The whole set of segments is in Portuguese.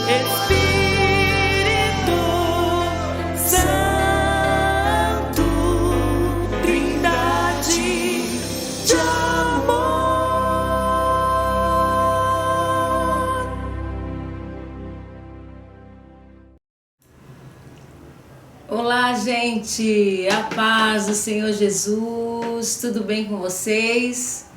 Espírito Santo, Trindade de amor. Olá, gente! A paz do Senhor Jesus, tudo bem com vocês?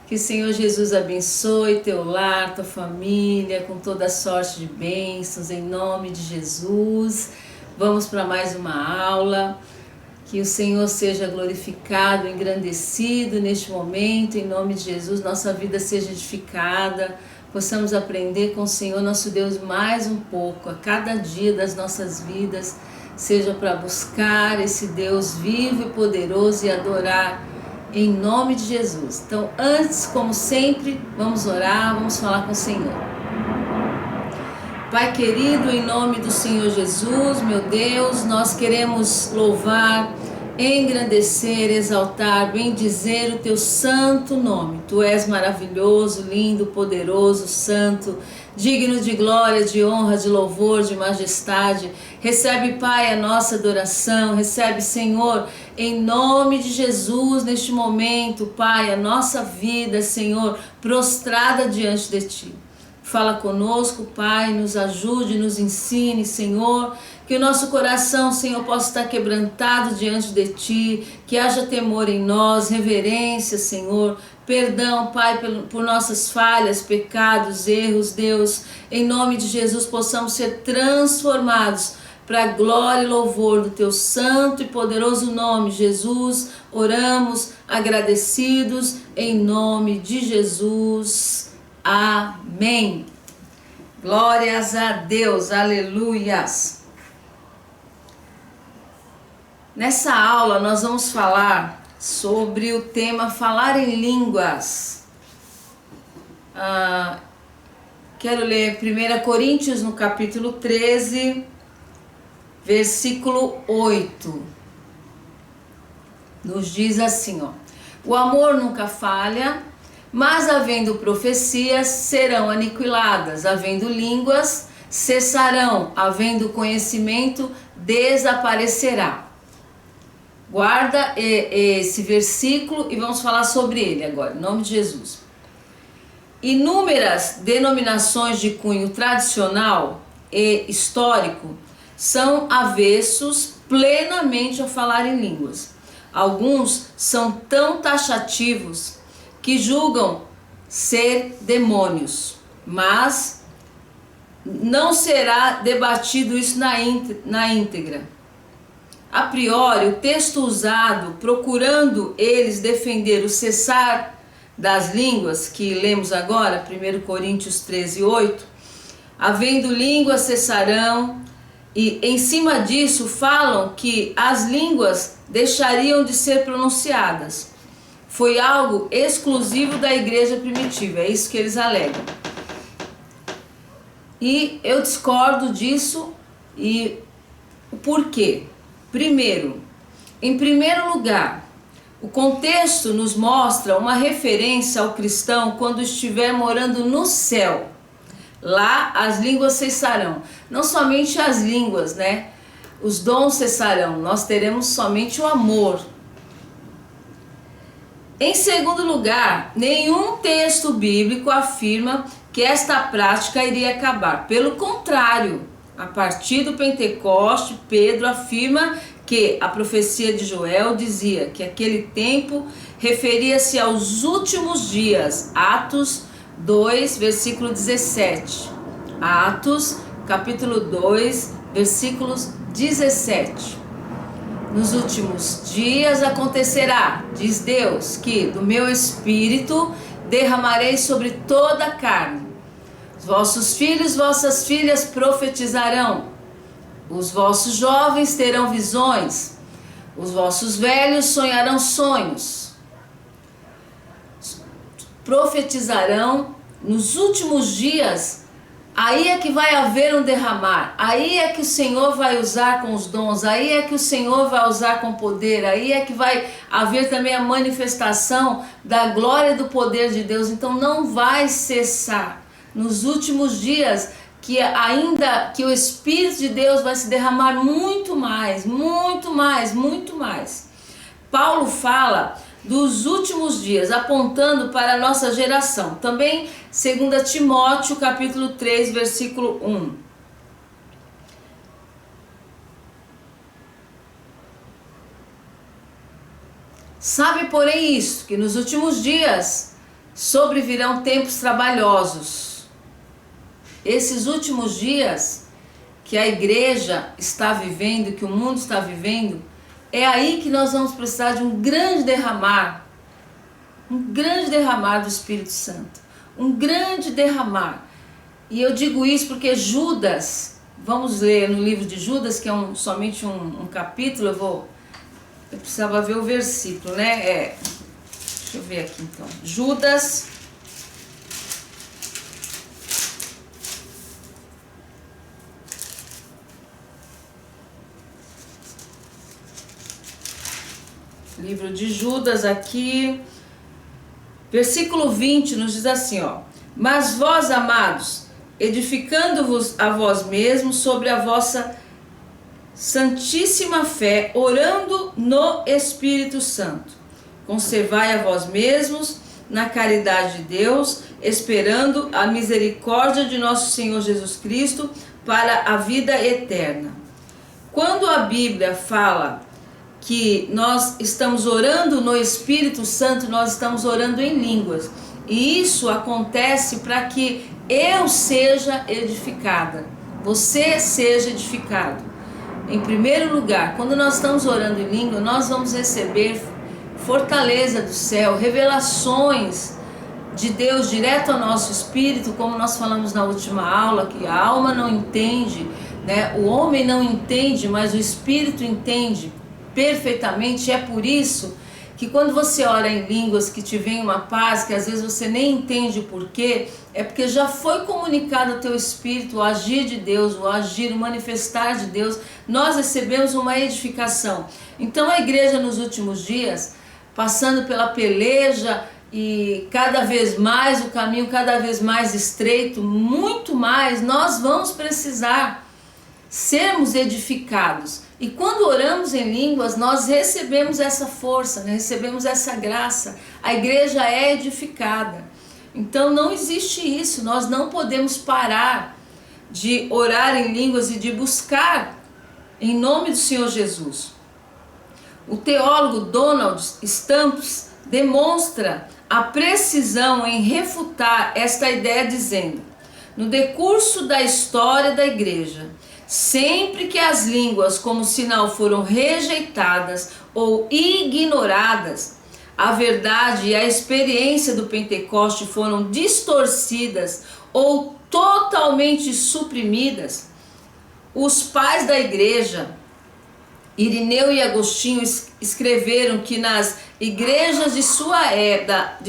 Que o Senhor Jesus abençoe teu lar, tua família, com toda a sorte de bênçãos, em nome de Jesus. Vamos para mais uma aula. Que o Senhor seja glorificado, engrandecido neste momento, em nome de Jesus. Nossa vida seja edificada, possamos aprender com o Senhor, nosso Deus, mais um pouco, a cada dia das nossas vidas, seja para buscar esse Deus vivo e poderoso e adorar em nome de Jesus. Então, antes, como sempre, vamos orar, vamos falar com o Senhor. Pai querido, em nome do Senhor Jesus, meu Deus, nós queremos louvar, engrandecer, exaltar, bendizer o teu santo nome. Tu és maravilhoso, lindo, poderoso, santo, digno de glória, de honra, de louvor, de majestade. Recebe, Pai, a nossa adoração. Recebe, Senhor, em nome de Jesus, neste momento, Pai, a nossa vida, Senhor, prostrada diante de Ti. Fala conosco, Pai, nos ajude, nos ensine, Senhor, que o nosso coração, Senhor, possa estar quebrantado diante de Ti, que haja temor em nós, reverência, Senhor, perdão, Pai, por nossas falhas, pecados, erros, Deus, em nome de Jesus possamos ser transformados para a glória e louvor do Teu santo e poderoso nome, Jesus. Oramos agradecidos em nome de Jesus. Amém. Glórias a Deus, aleluias. Nessa aula nós vamos falar sobre o tema falar em línguas. Quero ler 1 Coríntios no capítulo 13, versículo 8. Nos diz assim, ó: o amor nunca falha, mas havendo profecias serão aniquiladas, havendo línguas cessarão, havendo conhecimento desaparecerá. Guarda esse versículo e vamos falar sobre ele agora, em nome de Jesus. Inúmeras denominações de cunho tradicional e histórico são avessos plenamente a falar em línguas. Alguns são tão taxativos que julgam ser demônios, mas não será debatido isso na íntegra. A priori, o texto usado, procurando eles defender o cessar das línguas, que lemos agora, 1 Coríntios 13, 8, havendo línguas cessarão, e em cima disso falam que as línguas deixariam de ser pronunciadas. Foi algo exclusivo da igreja primitiva, é isso que eles alegam. E eu discordo disso, e o porquê? Em primeiro lugar, o contexto nos mostra uma referência ao cristão quando estiver morando no céu. Lá as línguas cessarão, não somente as línguas, né? Os dons cessarão, nós teremos somente o amor. Em segundo lugar, nenhum texto bíblico afirma que esta prática iria acabar. Pelo contrário, a partir do Pentecoste, Pedro afirma que a profecia de Joel dizia que aquele tempo referia-se aos últimos dias. Atos 2, versículo 17. Atos, capítulo 2, versículos 17. Nos últimos dias acontecerá, diz Deus, que do meu espírito derramarei sobre toda a carne. Os vossos filhos, vossas filhas profetizarão. Os vossos jovens terão visões. Os vossos velhos sonharão sonhos. Profetizarão nos últimos dias. Aí é que vai haver um derramar, aí é que o Senhor vai usar com os dons, aí é que o Senhor vai usar com poder, aí é que vai haver também a manifestação da glória e do poder de Deus. Então não vai cessar. Nos últimos dias que ainda que o Espírito de Deus vai se derramar muito mais, muito mais, muito mais. Paulo fala dos últimos dias, apontando para a nossa geração. Também 2 Timóteo, capítulo 3, versículo 1. Sabe, porém, isto, que nos últimos dias sobrevirão tempos trabalhosos. Esses últimos dias que a igreja está vivendo, que o mundo está vivendo, é aí que nós vamos precisar de um grande derramar do Espírito Santo, um grande derramar. E eu digo isso porque Judas, vamos ler no livro de Judas, que é somente um capítulo, eu precisava ver o versículo, né? Deixa eu ver aqui então. Judas, livro de Judas aqui, versículo 20 nos diz assim, ó: mas vós, amados, edificando-vos a vós mesmos sobre a vossa santíssima fé, orando no Espírito Santo, conservai a vós mesmos na caridade de Deus, esperando a misericórdia de nosso Senhor Jesus Cristo para a vida eterna. Quando a Bíblia fala que nós estamos orando no Espírito Santo, nós estamos orando em línguas. E isso acontece para que eu seja edificada, você seja edificado. Em primeiro lugar, quando nós estamos orando em língua, nós vamos receber fortaleza do céu, revelações de Deus direto ao nosso espírito, como nós falamos na última aula, que a alma não entende, né? O homem não entende, mas o espírito entende perfeitamente. É por isso que quando você ora em línguas, que te vem uma paz, que às vezes você nem entende o porquê, é porque já foi comunicado ao teu espírito o agir de Deus, o agir, o manifestar de Deus. Nós recebemos uma edificação. Então a igreja nos últimos dias, passando pela peleja e cada vez mais o caminho cada vez mais estreito, muito mais, nós vamos precisar sermos edificados. E quando oramos em línguas, nós recebemos essa força, né? Recebemos essa graça. A igreja é edificada. Então não existe isso. Nós não podemos parar de orar em línguas e de buscar em nome do Senhor Jesus. O teólogo Donald Stamps demonstra a precisão em refutar esta ideia dizendo: no decurso da história da igreja, sempre que as línguas como sinal foram rejeitadas ou ignoradas, a verdade e a experiência do Pentecoste foram distorcidas ou totalmente suprimidas, os pais da igreja, Irineu e Agostinho, escreveram que nas igrejas de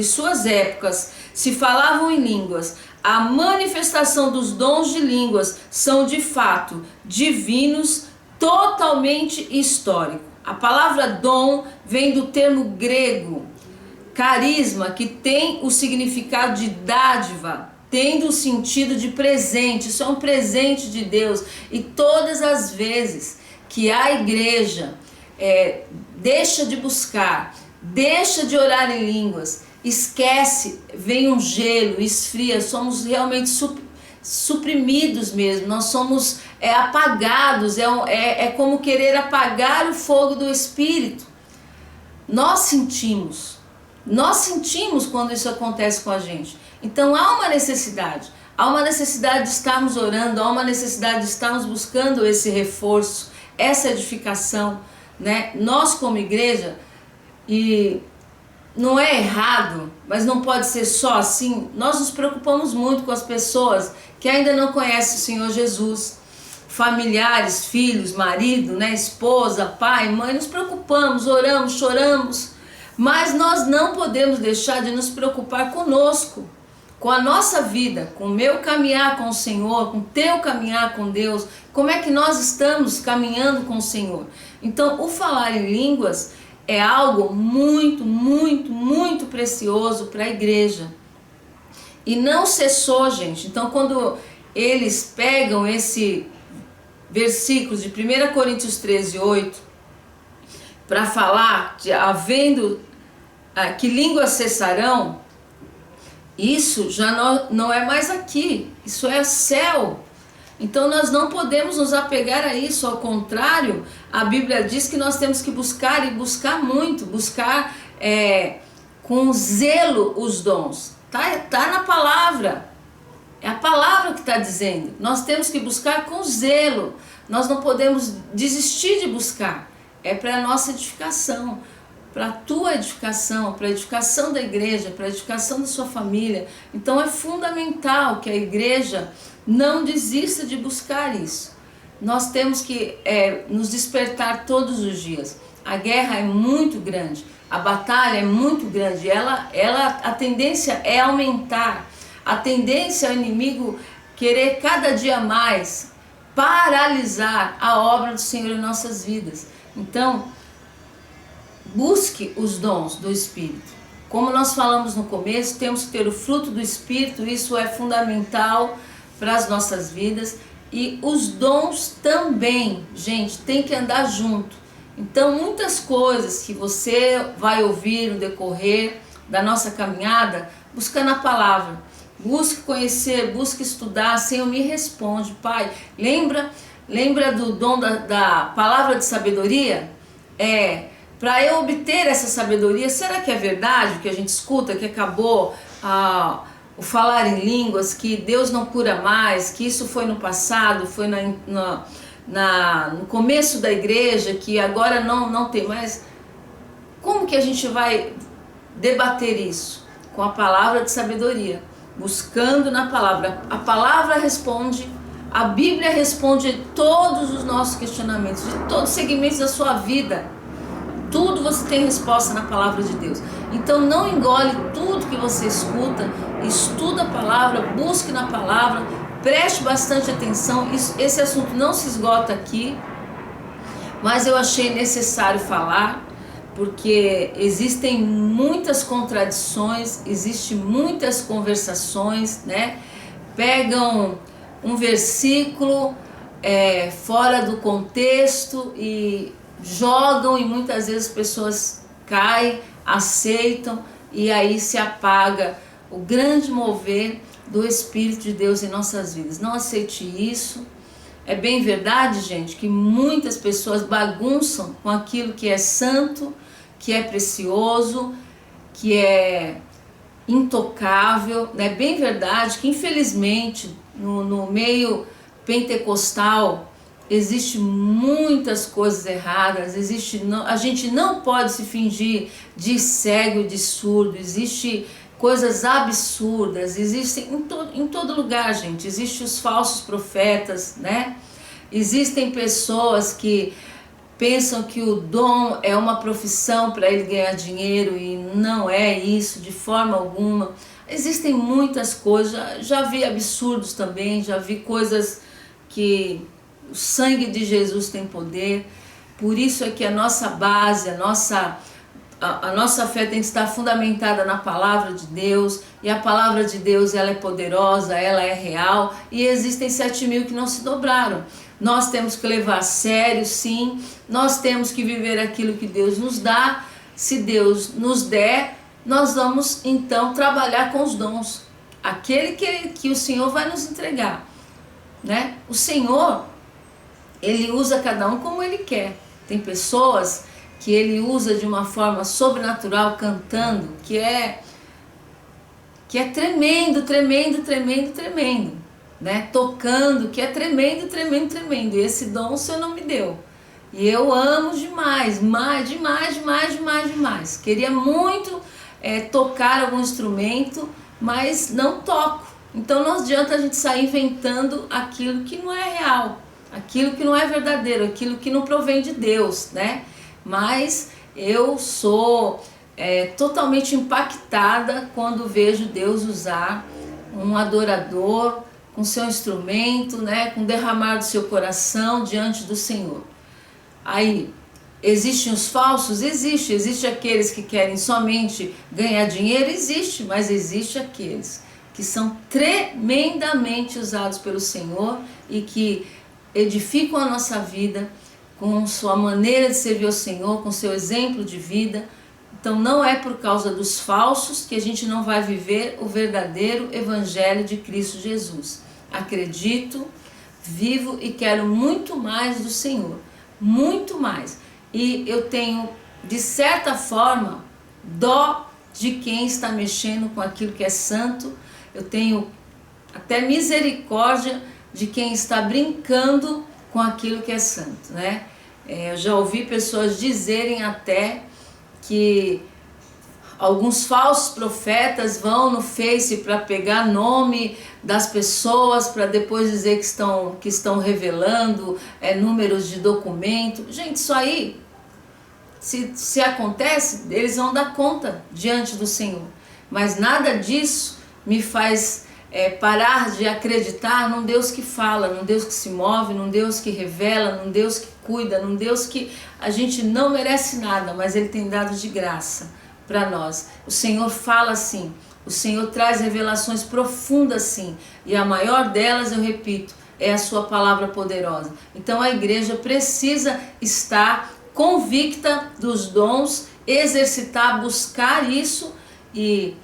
suas épocas se falavam em línguas. A manifestação dos dons de línguas são de fato divinos, totalmente histórico. A palavra dom vem do termo grego carisma, que tem o significado de dádiva, tendo o sentido de presente. Isso é um presente de Deus. E todas as vezes que a igreja deixa de buscar, deixa de orar em línguas, esquece, vem um gelo, esfria, somos realmente suprimidos mesmo, nós somos apagados, é como querer apagar o fogo do Espírito. Nós sentimos quando isso acontece com a gente. Então há uma necessidade de estarmos orando, há uma necessidade de estarmos buscando esse reforço, essa edificação, né? Nós como igreja, e não é errado, mas não pode ser só assim, nós nos preocupamos muito com as pessoas que ainda não conhecem o Senhor Jesus, familiares, filhos, marido, né, esposa, pai, mãe, nos preocupamos, oramos, choramos, mas nós não podemos deixar de nos preocupar conosco, com a nossa vida, com o meu caminhar com o Senhor, com o teu caminhar com Deus, como é que nós estamos caminhando com o Senhor. Então, o falar em línguas é algo muito, muito, muito precioso para a igreja. E não cessou, gente. Então, quando eles pegam esse versículo de 1 Coríntios 13:8 para falar de havendo que línguas cessarão, isso já não é mais aqui, isso é céu. Então nós não podemos nos apegar a isso, ao contrário, a Bíblia diz que nós temos que buscar e buscar muito, buscar com zelo os dons. Tá na palavra, é a palavra que está dizendo. Nós temos que buscar com zelo, nós não podemos desistir de buscar, é para a nossa edificação, para a tua edificação, para a edificação da igreja, para a edificação da sua família. Então é fundamental que a igreja não desista de buscar isso. Nós temos que nos despertar todos os dias. A guerra é muito grande, a batalha é muito grande, a tendência é aumentar, a tendência é o inimigo querer cada dia mais paralisar a obra do Senhor em nossas vidas. Então, busque os dons do Espírito. Como nós falamos no começo, temos que ter o fruto do Espírito, isso é fundamental para as nossas vidas. E os dons também, gente, tem que andar junto. Então, muitas coisas que você vai ouvir no decorrer da nossa caminhada, busca na palavra. Busque conhecer, busque estudar. Senhor, me responde, Pai. Lembra do dom da palavra de sabedoria? Para eu obter essa sabedoria, será que é verdade o que a gente escuta, que acabou o falar em línguas, que Deus não cura mais, que isso foi no passado, foi no começo da igreja, que agora não tem mais? Como que a gente vai debater isso? Com a palavra de sabedoria, buscando na palavra. A palavra responde, a Bíblia responde todos os nossos questionamentos, de todos os segmentos da sua vida. Tudo você tem resposta na palavra de Deus. Então não engole tudo que você escuta, estuda a palavra, busque na palavra, preste bastante atenção. Esse assunto não se esgota aqui, mas eu achei necessário falar, porque existem muitas contradições, existem muitas conversações, né? Pegam um versículo fora do contexto e jogam, e muitas vezes as pessoas caem, aceitam, e aí se apaga o grande mover do Espírito de Deus em nossas vidas. Não aceite isso. É bem verdade, gente, que muitas pessoas bagunçam com aquilo que é santo, que é precioso, que é intocável. É bem verdade que, infelizmente, no meio pentecostal existe muitas coisas erradas, a gente não pode se fingir de cego, de surdo, existe coisas absurdas, existem em todo lugar, gente. Existem os falsos profetas, né? Existem pessoas que pensam que o dom é uma profissão para ele ganhar dinheiro, e não é isso de forma alguma. Existem muitas coisas, já vi absurdos também, já vi coisas que o sangue de Jesus tem poder. Por isso é que a nossa base, a nossa fé tem que estar fundamentada na palavra de Deus, e a palavra de Deus, ela é poderosa, ela é real, e existem 7.000 que não se dobraram. Nós temos que levar a sério, sim, nós temos que viver aquilo que Deus nos dá. Se Deus nos der, nós vamos então trabalhar com os dons, aquele que o Senhor vai nos entregar, né? O Senhor, Ele usa cada um como Ele quer. Tem pessoas que Ele usa de uma forma sobrenatural, cantando, que é tremendo, tremendo, tremendo, tremendo, né? Tocando, que é tremendo, tremendo, tremendo. E esse dom o Senhor não me deu. E eu amo demais, demais. Queria muito tocar algum instrumento, mas não toco. Então não adianta a gente sair inventando aquilo que não é real, aquilo que não é verdadeiro, aquilo que não provém de Deus, né? Mas eu sou totalmente impactada quando vejo Deus usar um adorador com seu instrumento, né, com derramar do seu coração diante do Senhor. Aí, existem os falsos? Existe aqueles que querem somente ganhar dinheiro? Existe, mas existe aqueles que que são tremendamente usados pelo Senhor e que edificam a nossa vida com sua maneira de servir ao Senhor, com seu exemplo de vida. Então não é por causa dos falsos que a gente não vai viver o verdadeiro evangelho de Cristo Jesus. Acredito, vivo e quero muito mais do Senhor, muito mais. E eu tenho, de certa forma, dó de quem está mexendo com aquilo que é santo. Eu tenho até misericórdia de quem está brincando com aquilo que é santo, né? Eu já ouvi pessoas dizerem até que alguns falsos profetas vão no Face para pegar nome das pessoas para depois dizer que estão revelando números de documento. Gente, isso aí, se acontece, eles vão dar conta diante do Senhor. Mas nada disso me faz parar de acreditar num Deus que fala, num Deus que se move, num Deus que revela, num Deus que cuida, num Deus que a gente não merece nada, mas Ele tem dado de graça para nós. O Senhor fala assim, o Senhor traz revelações profundas sim, e a maior delas, eu repito, é a sua palavra poderosa. Então a igreja precisa estar convicta dos dons, exercitar, buscar isso e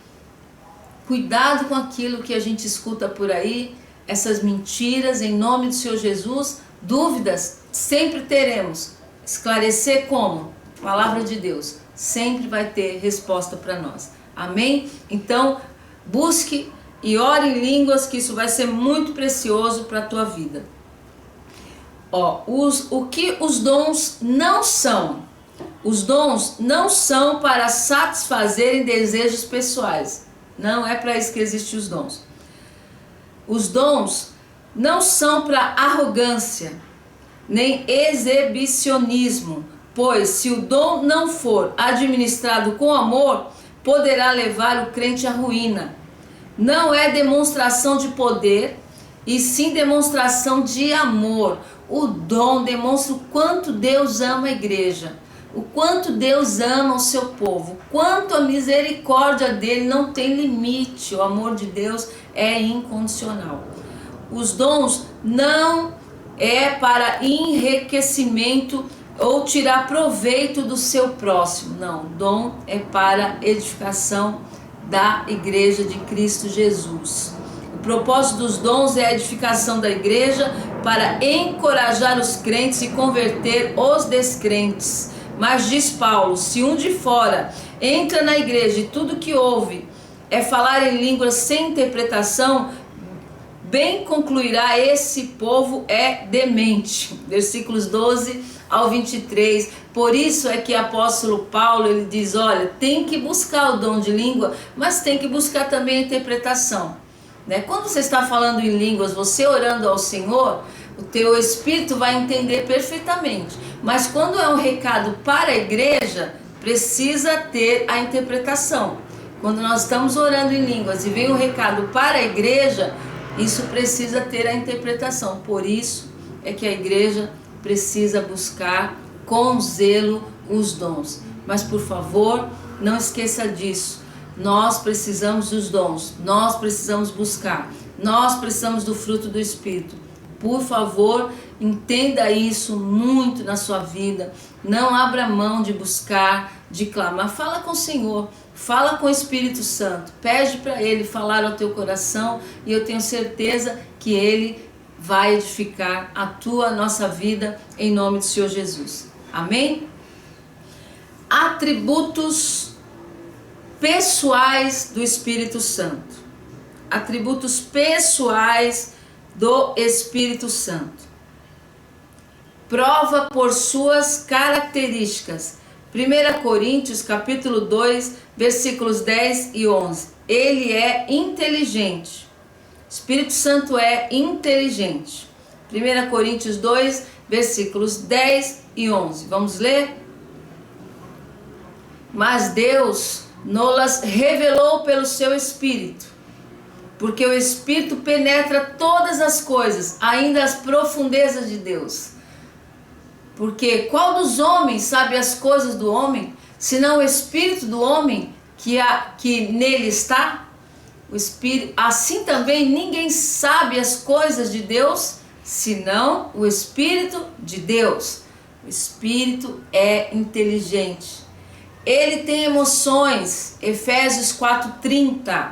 cuidado com aquilo que a gente escuta por aí, essas mentiras, em nome do Senhor Jesus. Dúvidas sempre teremos, esclarecer como? Palavra de Deus, sempre vai ter resposta para nós, amém? Então busque e ore em línguas, que isso vai ser muito precioso para a tua vida. O que os dons não são? Os dons não são para satisfazerem desejos pessoais. Não é para isso que existem os dons. Os dons não são para arrogância, nem exibicionismo, pois se o dom não for administrado com amor, poderá levar o crente à ruína. Não é demonstração de poder, e sim demonstração de amor. O dom demonstra o quanto Deus ama a igreja, o quanto Deus ama o seu povo, o quanto a misericórdia dele não tem limite. O amor de Deus é incondicional. Os dons não é para enriquecimento ou tirar proveito do seu próximo. Não, o dom é para edificação da igreja de Cristo Jesus. O propósito dos dons é a edificação da igreja para encorajar os crentes e converter os descrentes. Mas diz Paulo, se um de fora entra na igreja e tudo que ouve é falar em línguas sem interpretação, bem concluirá, esse povo é demente. Versículos 12 ao 23. Por isso é que o apóstolo Paulo, ele diz, olha, tem que buscar o dom de língua, mas tem que buscar também a interpretação, né? Quando você está falando em línguas, você orando ao Senhor, o teu espírito vai entender perfeitamente. Mas quando é um recado para a igreja, precisa ter a interpretação. Quando nós estamos orando em línguas e vem um recado para a igreja, isso precisa ter a interpretação. Por isso é que a igreja precisa buscar com zelo os dons. Mas por favor, não esqueça disso. Nós precisamos dos dons, nós precisamos buscar, nós precisamos do fruto do Espírito. Por favor, entenda isso muito na sua vida. Não abra mão de buscar, de clamar. Fala com o Senhor, fala com o Espírito Santo. Pede para Ele falar ao teu coração e eu tenho certeza que Ele vai edificar a nossa vida em nome do Senhor Jesus. Amém? Atributos pessoais do Espírito Santo. Atributos pessoais do Espírito Santo. Prova por suas características. 1 Coríntios capítulo 2, versículos 10 e 11. Ele é inteligente. O Espírito Santo é inteligente. 1 Coríntios 2, versículos 10 e 11. Vamos ler? Mas Deus nos revelou pelo seu Espírito, porque o Espírito penetra todas as coisas, ainda as profundezas de Deus. Porque qual dos homens sabe as coisas do homem, senão o Espírito do homem que nele está? O Espírito, assim também ninguém sabe as coisas de Deus, senão o Espírito de Deus. O Espírito é inteligente. Ele tem emoções. Efésios 4:30.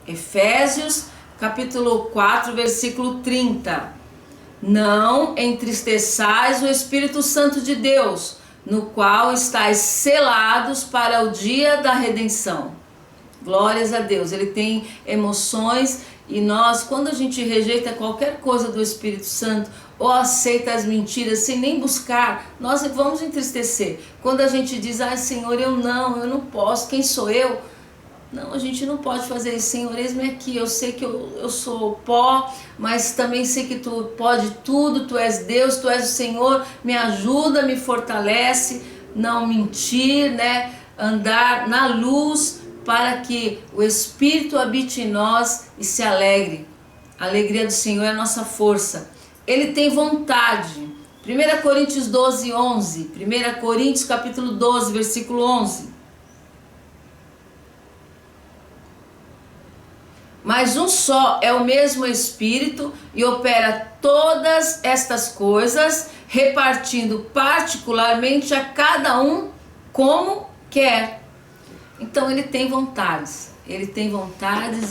Efésios capítulo 4, versículo 30. Não entristeçais o Espírito Santo de Deus, no qual estáis selados para o dia da redenção. Glórias a Deus. Ele tem emoções e nós, quando a gente rejeita qualquer coisa do Espírito Santo ou aceita as mentiras sem nem buscar, nós vamos entristecer. Quando a gente diz, ai Senhor, eu não posso, quem sou eu? Não, a gente não pode fazer isso. Senhor, eis-me aqui, eu sei que eu sou pó, mas também sei que tu pode tudo, tu és Deus, tu és o Senhor, me ajuda, me fortalece, não mentir, né? Andar na luz, para que o Espírito habite em nós e se alegre. A alegria do Senhor é a nossa força. Ele tem vontade. 1 Coríntios 12, 11. 1 Coríntios capítulo 12, versículo 11. Mas um só é o mesmo Espírito e opera todas estas coisas, repartindo particularmente a cada um como quer. Então ele tem vontades e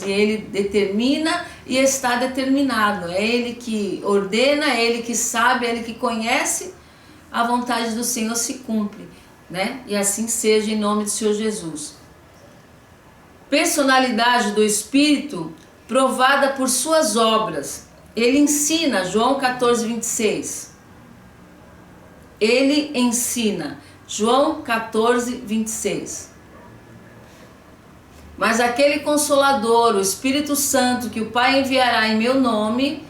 ele determina e está determinado. É ele que ordena, é ele que sabe, é ele que conhece. A vontade do Senhor se cumpre, né? E assim seja em nome do Senhor Jesus. Personalidade do Espírito provada por suas obras. Ele ensina, João 14, 26. Ele ensina, João 14, 26. Mas aquele Consolador, o Espírito Santo, que o Pai enviará em meu nome,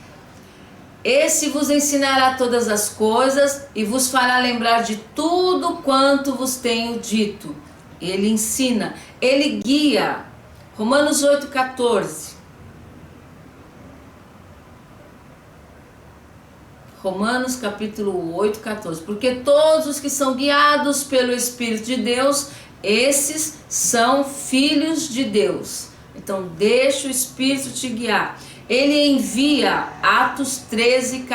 esse vos ensinará todas as coisas e vos fará lembrar de tudo quanto vos tenho dito. Ele ensina, ele guia. Romanos 8, 14. Romanos capítulo 8, 14. Porque todos os que são guiados pelo Espírito de Deus, esses são filhos de Deus. Então deixa o Espírito te guiar. Ele envia, Atos 13,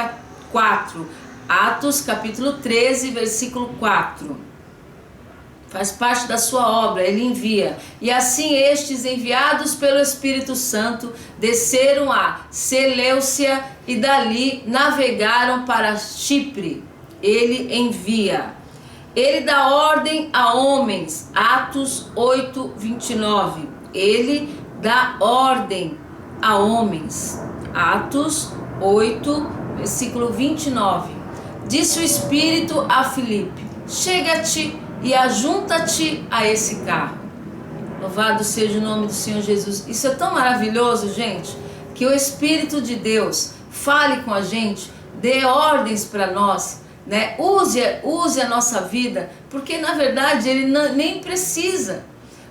4. Atos capítulo 13, versículo 4. Faz parte da sua obra, ele envia. E assim estes, enviados pelo Espírito Santo, desceram a Seleucia e dali navegaram para Chipre. Ele envia. Ele dá ordem a homens, Atos 8, 29. Ele dá ordem a homens, Atos 8, versículo 29. Disse o Espírito a Filipe: chega-te e ajunta-te a esse carro. Louvado seja o nome do Senhor Jesus. Isso é tão maravilhoso, gente, que o Espírito de Deus fale com a gente, dê ordens para nós, né? Use a nossa vida, porque na verdade ele nem precisa,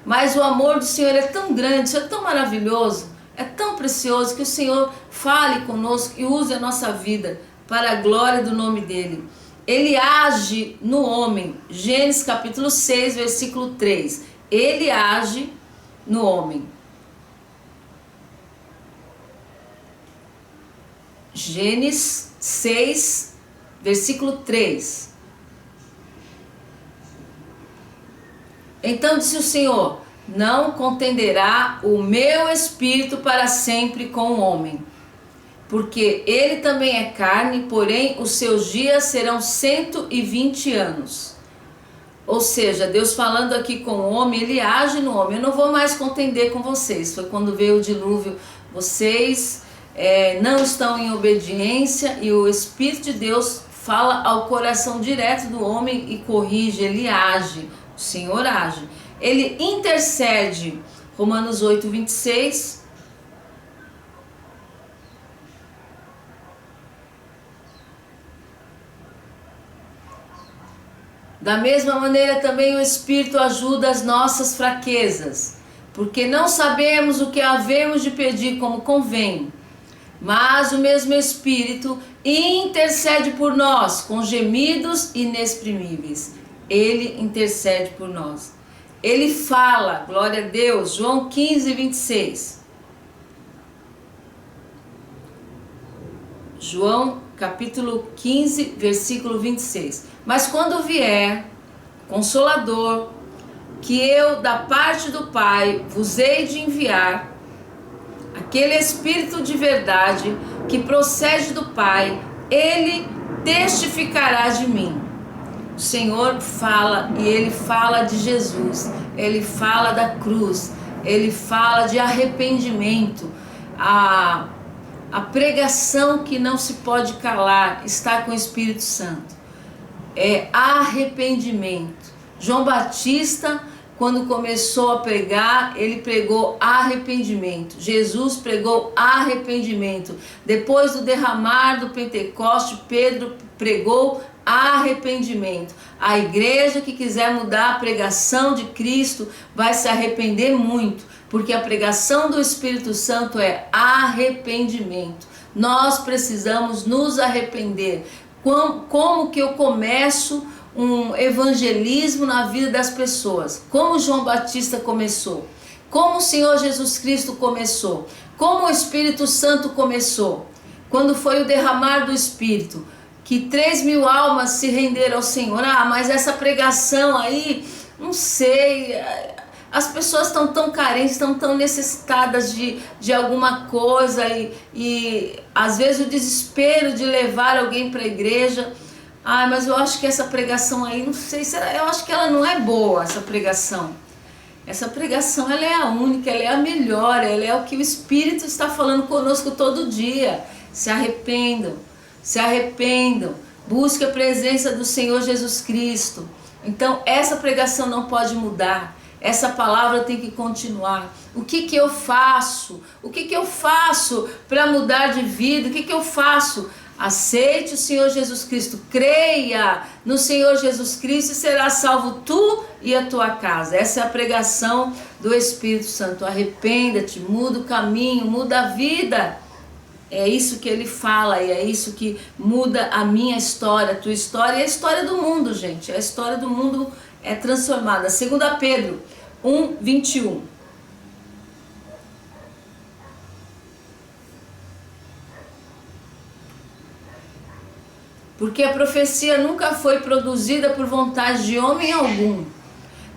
mas o amor do Senhor é tão grande, isso é tão maravilhoso, é tão precioso, que o Senhor fale conosco e use a nossa vida para a glória do nome dele. Ele age no homem. Gênesis capítulo 6, versículo 3. Ele age no homem. Gênesis 6, versículo 3. Então disse o Senhor: não contenderá o meu espírito para sempre com o homem, porque ele também é carne, porém os seus dias serão 120 anos. Ou seja, Deus falando aqui com o homem, ele age no homem. Eu não vou mais contender com vocês. Foi quando veio o dilúvio. Vocês não estão em obediência e o Espírito de Deus fala ao coração direto do homem e corrige, ele age. O Senhor age. Ele intercede. Romanos 8, 26. Da mesma maneira também o Espírito ajuda as nossas fraquezas, porque não sabemos o que havemos de pedir como convém, mas o mesmo Espírito intercede por nós com gemidos inexprimíveis. Ele intercede por nós. Ele fala, glória a Deus, João 15, 26. João capítulo 15, versículo 26. Mas quando vier Consolador, que eu da parte do Pai vos hei de enviar, aquele Espírito de verdade que procede do Pai, ele testificará de mim. O Senhor fala, e ele fala de Jesus, ele fala da cruz, ele fala de arrependimento. A pregação que não se pode calar está com o Espírito Santo. É arrependimento. João Batista, quando começou a pregar, ele pregou arrependimento. Jesus pregou arrependimento. Depois do derramar do Pentecoste, Pedro pregou arrependimento. A igreja que quiser mudar a pregação de Cristo vai se arrepender muito, porque a pregação do Espírito Santo é arrependimento. Nós precisamos nos arrepender. Como que eu começo um evangelismo na vida das pessoas? Como João Batista começou? Como o Senhor Jesus Cristo começou? Como o Espírito Santo começou? Quando foi o derramar do Espírito, que 3.000 almas se renderam ao Senhor. Mas essa pregação aí, não sei, as pessoas estão tão carentes, estão tão necessitadas de alguma coisa e às vezes o desespero de levar alguém para a igreja. Mas eu acho que essa pregação aí, não sei, eu acho que ela não é boa, essa pregação. Essa pregação, ela é a única, ela é a melhor, ela é o que o Espírito está falando conosco todo dia. Se arrependam, se arrependam, busque a presença do Senhor Jesus Cristo. Então essa pregação não pode mudar. Essa palavra tem que continuar. O que eu faço? O que eu faço para mudar de vida? O que eu faço? Aceite o Senhor Jesus Cristo, creia no Senhor Jesus Cristo e será salvo tu e a tua casa. Essa é a pregação do Espírito Santo. Arrependa-te, muda o caminho, muda a vida. É isso que ele fala e é isso que muda a minha história, a tua história e a história do mundo, gente. A história do mundo é transformada. 2 Pedro 1, 21. Porque a profecia nunca foi produzida por vontade de homem algum,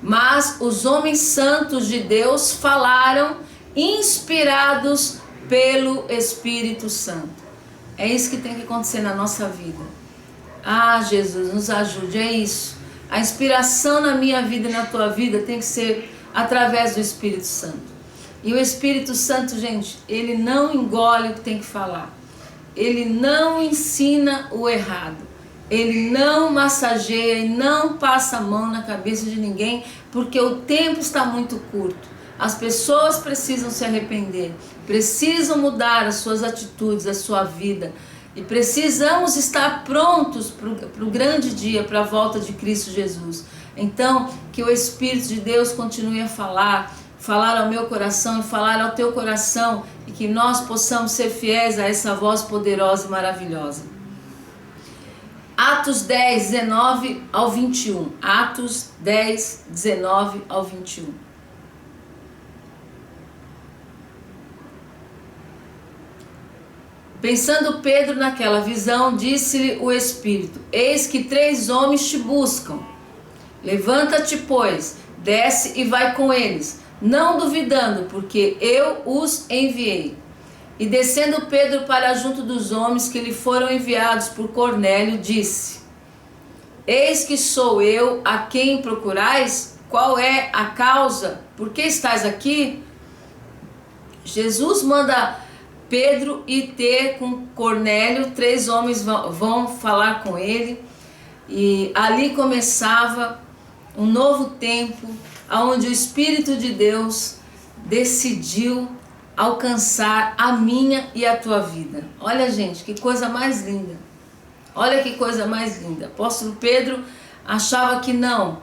mas os homens santos de Deus falaram inspirados pelo Espírito Santo. É isso que tem que acontecer na nossa vida. Jesus, nos ajude, é isso. A inspiração na minha vida e na tua vida tem que ser através do Espírito Santo. E o Espírito Santo, gente, ele não engole o que tem que falar. Ele não ensina o errado. Ele não massageia e não passa a mão na cabeça de ninguém, porque o tempo está muito curto. As pessoas precisam se arrepender, precisam mudar as suas atitudes, a sua vida. E precisamos estar prontos para o grande dia, para a volta de Cristo Jesus. Então, que o Espírito de Deus continue a falar ao meu coração e falar ao teu coração, e que nós possamos ser fiéis a essa voz poderosa e maravilhosa. Atos 10, 19 ao 21. Atos 10, 19 ao 21. Pensando Pedro naquela visão, disse-lhe o Espírito: eis que 3 homens te buscam. Levanta-te, pois, desce e vai com eles, não duvidando, porque eu os enviei. E descendo Pedro para junto dos homens que lhe foram enviados por Cornélio, disse: eis que sou eu a quem procurais? Qual é a causa? Por que estáis aqui? Jesus manda Pedro ir ter com Cornélio. 3 homens vão falar com ele. E ali começava um novo tempo, onde o Espírito de Deus decidiu alcançar a minha e a tua vida. Olha, gente, que coisa mais linda. Olha que coisa mais linda. Apóstolo Pedro achava que não,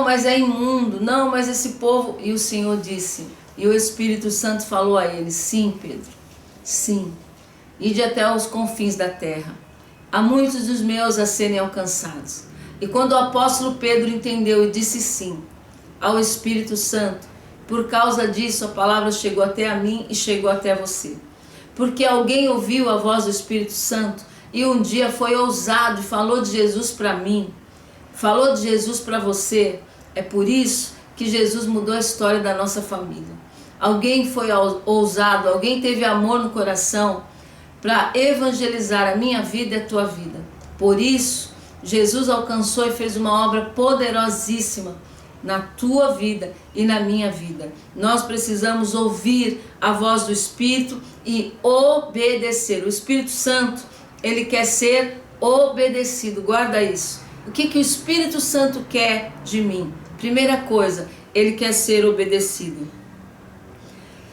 mas é imundo, não, mas esse povo... E o Senhor disse, e o Espírito Santo falou a ele: sim, Pedro, sim, ide até os confins da terra. Há muitos dos meus a serem alcançados. E quando o apóstolo Pedro entendeu e disse sim, ao Espírito Santo. Por causa disso, a palavra chegou até a mim e chegou até você. Porque alguém ouviu a voz do Espírito Santo e um dia foi ousado e falou de Jesus para mim, falou de Jesus para você. É por isso que Jesus mudou a história da nossa família. Alguém foi ousado, alguém teve amor no coração para evangelizar a minha vida e a tua vida. Por isso, Jesus alcançou e fez uma obra poderosíssima na tua vida e na minha vida. Nós precisamos ouvir a voz do Espírito e obedecer. O Espírito Santo, ele quer ser obedecido. Guarda isso. O que o Espírito Santo quer de mim? Primeira coisa, ele quer ser obedecido.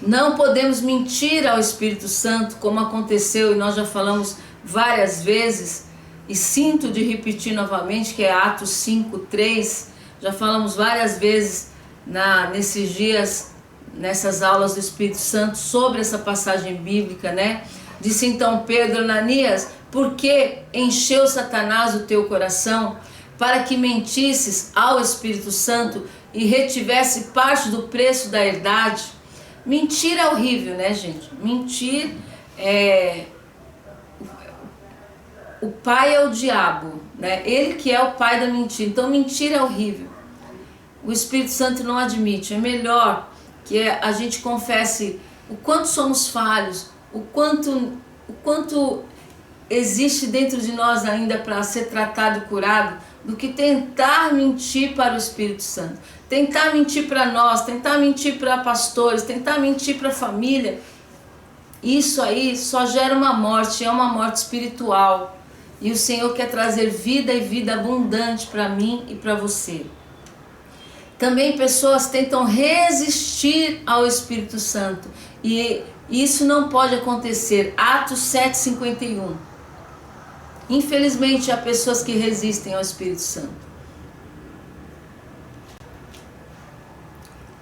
Não podemos mentir ao Espírito Santo, como aconteceu e nós já falamos várias vezes, e sinto de repetir novamente, que é Atos 5:3. Já falamos várias vezes nesses dias, nessas aulas do Espírito Santo, sobre essa passagem bíblica, né? Disse então Pedro: Ananias, por que encheu Satanás o teu coração para que mentisses ao Espírito Santo e retivesse parte do preço da herdade? Mentir é horrível, né, gente? Mentir o pai é o diabo, né? Ele que é o pai da mentira. Então mentir é horrível. O Espírito Santo não admite. É melhor que a gente confesse o quanto somos falhos, o quanto existe dentro de nós ainda para ser tratado e curado, do que tentar mentir para o Espírito Santo. Tentar mentir para nós, tentar mentir para pastores, tentar mentir para a família. Isso aí só gera uma morte, é uma morte espiritual. E o Senhor quer trazer vida e vida abundante para mim e para você. Também pessoas tentam resistir ao Espírito Santo. E isso não pode acontecer. Atos 7:51. Infelizmente, há pessoas que resistem ao Espírito Santo.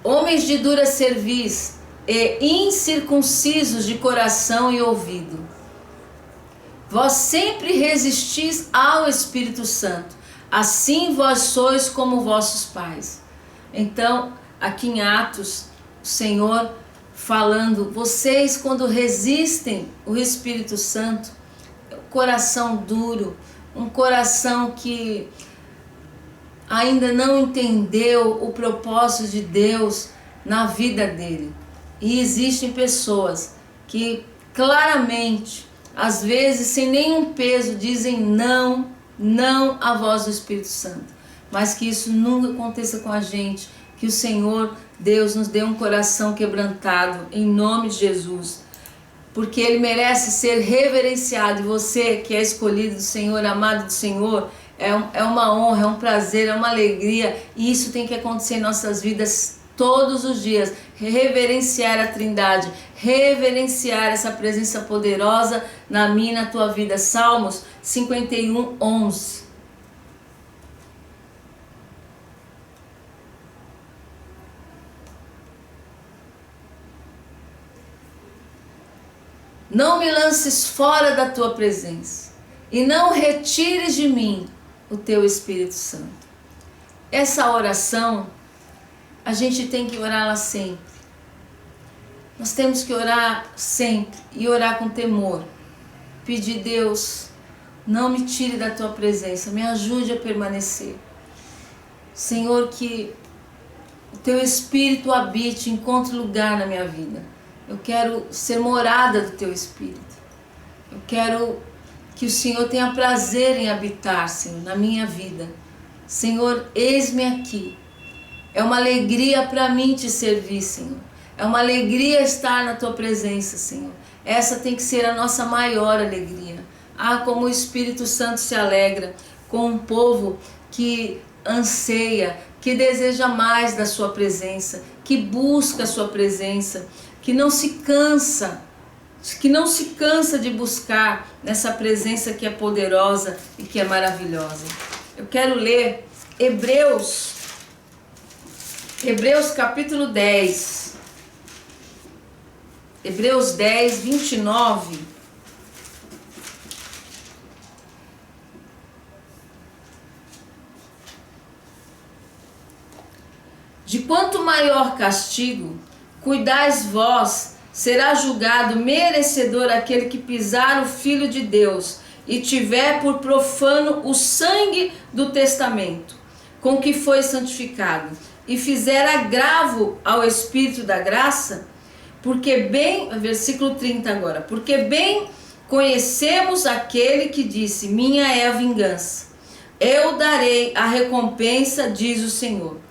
Homens de dura cerviz e incircuncisos de coração e ouvido. Vós sempre resistis ao Espírito Santo, assim vós sois como vossos pais. Então, aqui em Atos, o Senhor falando, vocês quando resistem o Espírito Santo, coração duro, um coração que ainda não entendeu o propósito de Deus na vida dele. E existem pessoas que claramente, às vezes sem nenhum peso, dizem não à voz do Espírito Santo. Mas que isso nunca aconteça com a gente, que o Senhor Deus nos dê um coração quebrantado, em nome de Jesus, porque Ele merece ser reverenciado. E você que é escolhido do Senhor, amado do Senhor, é uma honra, é um prazer, é uma alegria, e isso tem que acontecer em nossas vidas todos os dias. Reverenciar a Trindade, reverenciar essa presença poderosa na minha e na tua vida. Salmos 51:11. Não me lances fora da tua presença e não retires de mim o teu Espírito Santo. Essa oração, a gente tem que orá-la sempre. Nós temos que orar sempre e orar com temor. Pedir: Deus, não me tire da tua presença, me ajude a permanecer. Senhor, que o teu Espírito habite, encontre lugar na minha vida. Eu quero ser morada do teu Espírito. Eu quero que o Senhor tenha prazer em habitar, Senhor, na minha vida. Senhor, eis-me aqui. É uma alegria para mim te servir, Senhor. É uma alegria estar na tua presença, Senhor. Essa tem que ser a nossa maior alegria. Ah, como o Espírito Santo se alegra com um povo que anseia, que deseja mais da sua presença, que busca a sua presença, que não se cansa de buscar nessa presença que é poderosa e que é maravilhosa. Eu quero ler Hebreus capítulo 10. Hebreus 10, 29. De quanto maior castigo, cuidais vós, será julgado merecedor aquele que pisar o Filho de Deus e tiver por profano o sangue do testamento, com que foi santificado, e fizer agravo ao Espírito da graça, porque bem, versículo 30 agora, porque bem conhecemos aquele que disse, minha é a vingança, eu darei a recompensa, diz o Senhor.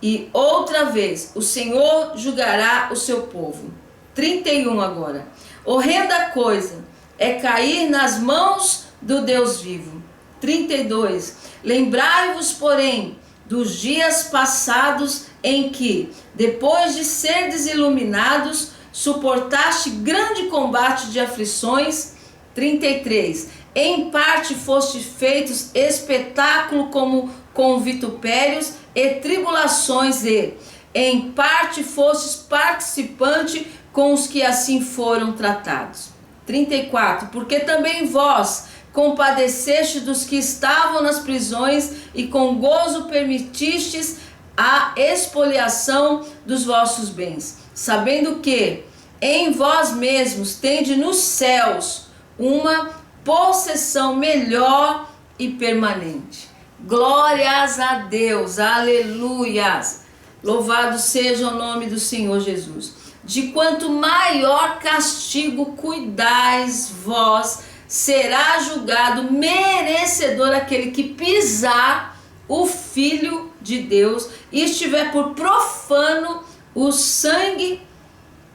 E outra vez, o Senhor julgará o seu povo. 31 agora. Horrenda coisa é cair nas mãos do Deus vivo. 32. Lembrai-vos, porém, dos dias passados em que, depois de serdes iluminados, suportaste grande combate de aflições. 33. Em parte foste feitos espetáculo como com vitupérios e tribulações, e em parte fostes participante com os que assim foram tratados. 34. Porque também vós compadeceste dos que estavam nas prisões e com gozo permitistes a expoliação dos vossos bens, sabendo que em vós mesmos tende nos céus uma possessão melhor e permanente. Glórias a Deus, aleluias, louvado seja o nome do Senhor Jesus. De quanto maior castigo cuidais vós, será julgado merecedor aquele que pisar o Filho de Deus e estiver por profano o sangue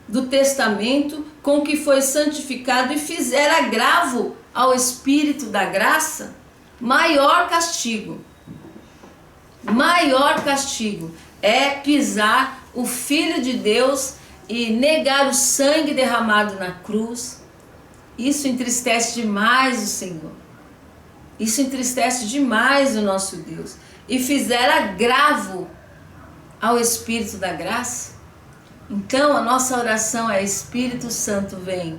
do testamento com que foi santificado e fizer agravo ao Espírito da graça. Maior castigo é pisar o Filho de Deus e negar o sangue derramado na cruz. Isso entristece demais o Senhor. Isso entristece demais o nosso Deus. E fizer agravo ao Espírito da graça. Então a nossa oração é: Espírito Santo, vem.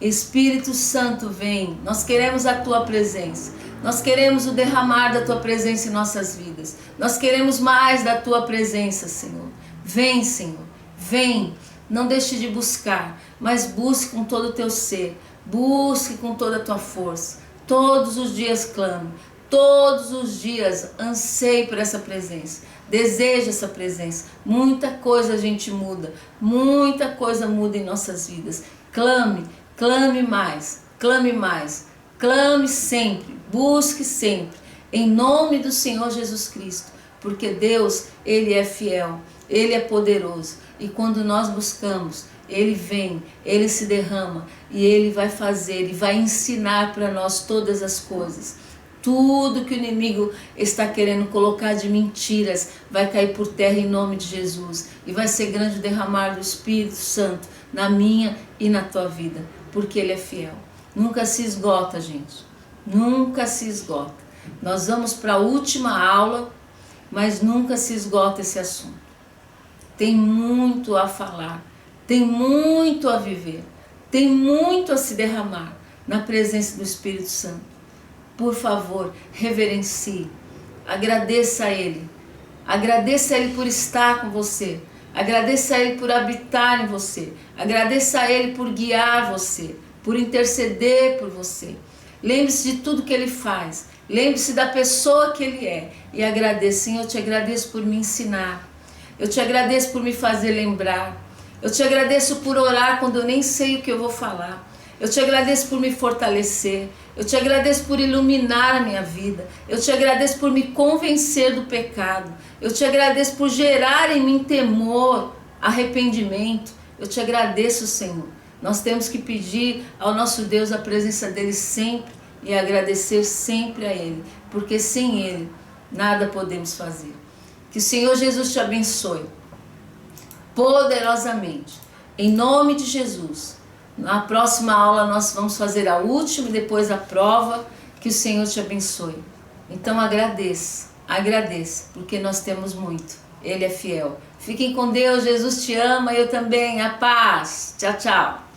Espírito Santo, vem. Nós queremos a tua presença. Nós queremos o derramar da tua presença em nossas vidas. Nós queremos mais da tua presença, Senhor. Vem, Senhor. Vem. Não deixe de buscar, mas busque com todo o teu ser. Busque com toda a tua força. Todos os dias clame. Todos os dias anseie por essa presença. Deseja essa presença. Muita coisa a gente muda. Muita coisa muda em nossas vidas. Clame, clame mais. Clame mais. Clame sempre. Busque sempre. Em nome do Senhor Jesus Cristo. Porque Deus, Ele é fiel. Ele é poderoso. E quando nós buscamos, Ele vem, Ele se derrama. E Ele vai fazer e vai ensinar para nós todas as coisas. Tudo que o inimigo está querendo colocar de mentiras vai cair por terra em nome de Jesus. E vai ser grande o derramar do Espírito Santo na minha e na tua vida. Porque Ele é fiel. Nunca se esgota, gente. Nunca se esgota. Nós vamos para a última aula, mas nunca se esgota esse assunto. Tem muito a falar. Tem muito a viver. Tem muito a se derramar na presença do Espírito Santo. Por favor, reverencie, agradeça a Ele. Agradeça a Ele por estar com você. Agradeça a Ele por habitar em você. Agradeça a Ele por guiar você, por interceder por você. Lembre-se de tudo que Ele faz. Lembre-se da pessoa que Ele é. E agradeça. Senhor, eu te agradeço por me ensinar. Eu te agradeço por me fazer lembrar. Eu te agradeço por orar quando eu nem sei o que eu vou falar. Eu te agradeço por me fortalecer. Eu te agradeço por iluminar a minha vida. Eu te agradeço por me convencer do pecado. Eu te agradeço por gerar em mim temor, arrependimento. Eu te agradeço, Senhor. Nós temos que pedir ao nosso Deus a presença dEle sempre e agradecer sempre a Ele, porque sem Ele nada podemos fazer. Que o Senhor Jesus te abençoe poderosamente. Em nome de Jesus. Na próxima aula nós vamos fazer a última e depois a prova. Que o Senhor te abençoe. Então agradeça, porque nós temos muito. Ele é fiel. Fiquem com Deus, Jesus te ama, eu também. A paz. Tchau, tchau.